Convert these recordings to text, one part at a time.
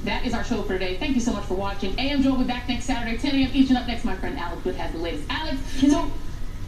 that is our show for today. Thank you so much for watching. AM Joe will be back next Saturday, 10 a.m. Eastern. Up next, my friend Alex Wood has the latest. Alex,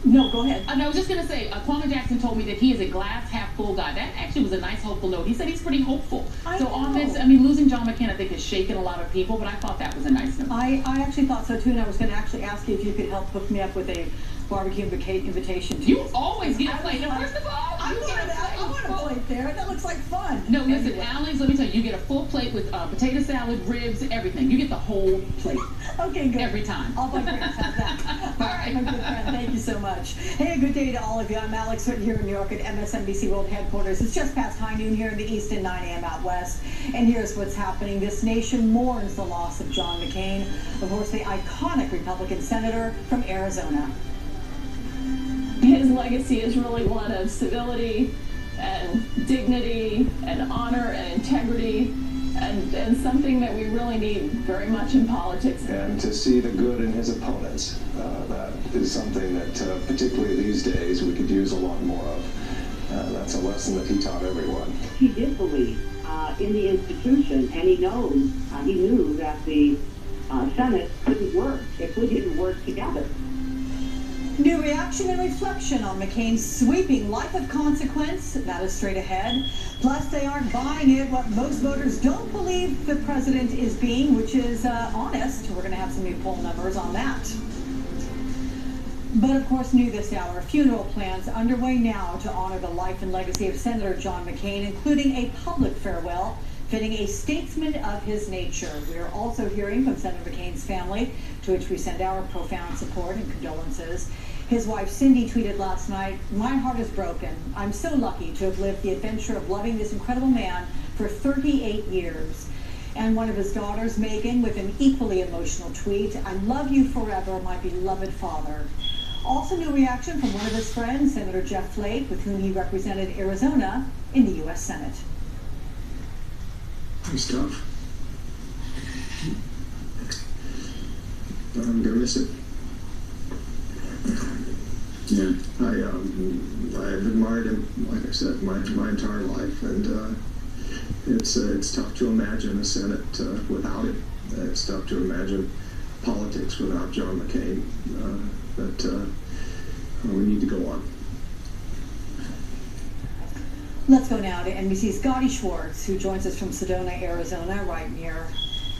No, go ahead. I was just going to say, Kwame Jackson told me that he is a glass half full guy. That actually was a nice, hopeful note. He said he's pretty hopeful. On this, losing John McCain, I think, has shaken a lot of people, but I thought that was a nice note. I actually thought so, too, and I was going to actually ask you if you could help hook me up with a barbecue invitation. You always get a plate. First of all, I want a plate there. That looks like fun. No, listen, Alex, let me tell you, you get a full plate with potato salad, ribs, everything. You get the whole plate. Okay, good. Every time. All my friends have that. All right. My good friend, thank you so much. Hey, a good day to all of you. I'm Alex here in New York at MSNBC World Headquarters. It's just past high noon here in the East and 9 a.m. out west. And here's what's happening. This nation mourns the loss of John McCain, of course, the iconic Republican senator from Arizona. His legacy is really one of civility and dignity and honor and integrity and something that we really need very much in politics. And to see the good in his opponents, that is something that particularly these days we could use a lot more of. That's a lesson that he taught everyone. He did believe in the institution, and he knew that the Senate couldn't work if we didn't work together. New reaction and reflection on McCain's sweeping life of consequence. That is straight ahead. Plus, they aren't buying it. What most voters don't believe the president is being, which is honest. We're going to have some new poll numbers on that. But of course, new this hour, funeral plans underway now to honor the life and legacy of Senator John McCain, including a public farewell fitting a statesman of his nature. We are also hearing from Senator McCain's family, to which we send our profound support and condolences. His wife Cindy tweeted last night, "My heart is broken. I'm so lucky to have lived the adventure of loving this incredible man for 38 years. And one of his daughters, Megan, with an equally emotional tweet, "I love you forever, my beloved father." Also new reaction from one of his friends, Senator Jeff Flake, with whom he represented Arizona in the U.S. Senate. It's tough. But I'm gonna miss it. Yeah, I've admired him, like I said, my entire life, and it's tough to imagine a Senate without him. It's tough to imagine politics without John McCain. But we need to go on. Let's go now to NBC's Gadi Schwartz, who joins us from Sedona, Arizona, right near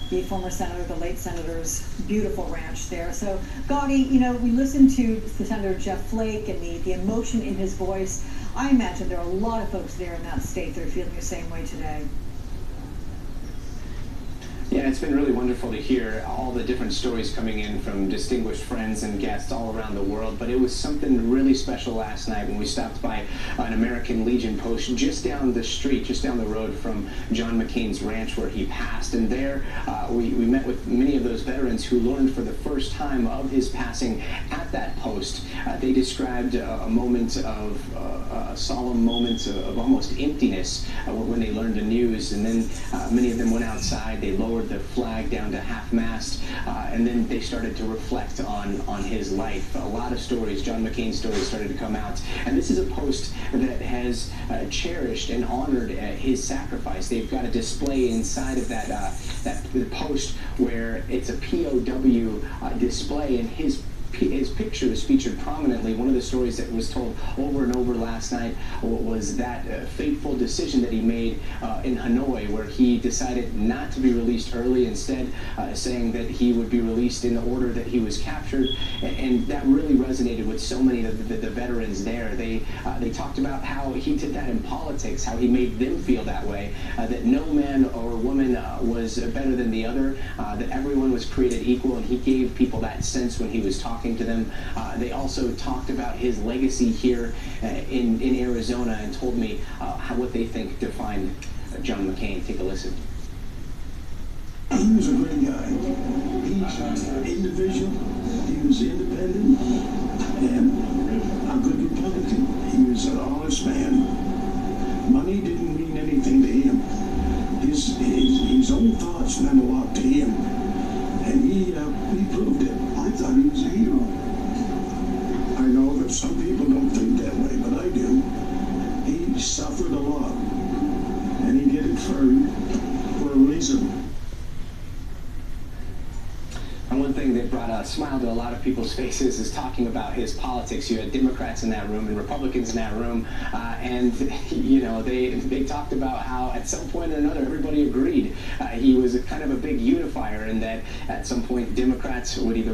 the former senator, the late senator's beautiful ranch there. So, Gadi, we listened to Senator Jeff Flake and the emotion in his voice. I imagine there are a lot of folks there in that state that are feeling the same way today. Yeah, it's been really wonderful to hear all the different stories coming in from distinguished friends and guests all around the world, but it was something really special last night when we stopped by an American Legion post just down the street, just down the road from John McCain's ranch where he passed, and there we met with many of those veterans who learned for the first time of his passing at that post. They described a moment of, a solemn moment of almost emptiness when they learned the news, and then many of them went outside, they lowered the flag down to half-mast, and then they started to reflect on his life. A lot of stories, John McCain's stories, started to come out, and this is a post that has cherished and honored his sacrifice. They've got a display inside of that post where it's a POW display, and his picture is featured prominently. One of the stories that was told over and over last night was that fateful decision that he made in Hanoi, where he decided not to be released early, instead saying that he would be released in the order that he was captured, and that really resonated with so many of the veterans there. They talked about how he did that in politics, how he made them feel that way, that no man or woman was better than the other, that everyone was created equal, and he gave people that sense when he was talking to them. They also talked about his legacy here in Arizona and told me what they think defined John McCain. Take a listen. He was a great guy. He's an individual. He was independent and a good Republican. He was an honest man. Money didn't mean anything to him. His own thoughts meant a lot to him, and he proved it. I thought he was a hero. I know that some people don't think that way, but I do. He suffered a lot, and he did it for a reason. brought a smile to a lot of people's faces is talking about his politics. You had Democrats in that room and Republicans in that room, and they talked about how at some point or another everybody agreed. He was kind of a big unifier in that at some point Democrats would either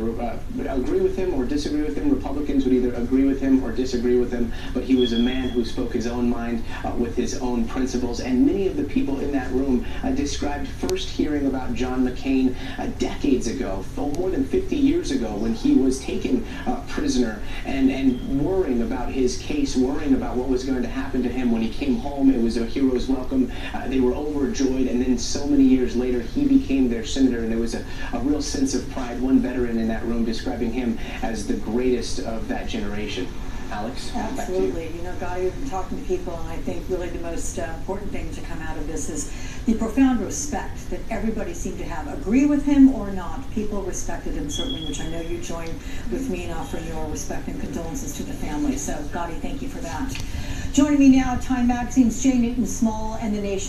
agree with him or disagree with him. Republicans would either agree with him or disagree with him. But he was a man who spoke his own mind with his own principles. And many of the people in that room described first hearing about John McCain decades ago, more than 50 years ago, when he was taken prisoner and worrying about his case, worrying about what was going to happen to him when he came home. It was a hero's welcome. They were overjoyed, and then so many years later he became their senator, and there was a real sense of pride. One veteran in that room describing him as the greatest of that generation. Alex? Absolutely. You know, Gadi, we've been talking to people, and I think really the most important thing to come out of this is the profound respect that everybody seemed to have. Agree with him or not, people respected him certainly, which I know you join with me in offering your respect and condolences to the family. So, Gadi, thank you for that. Joining me now, Time Magazine's Jay Newton Small and the Nation.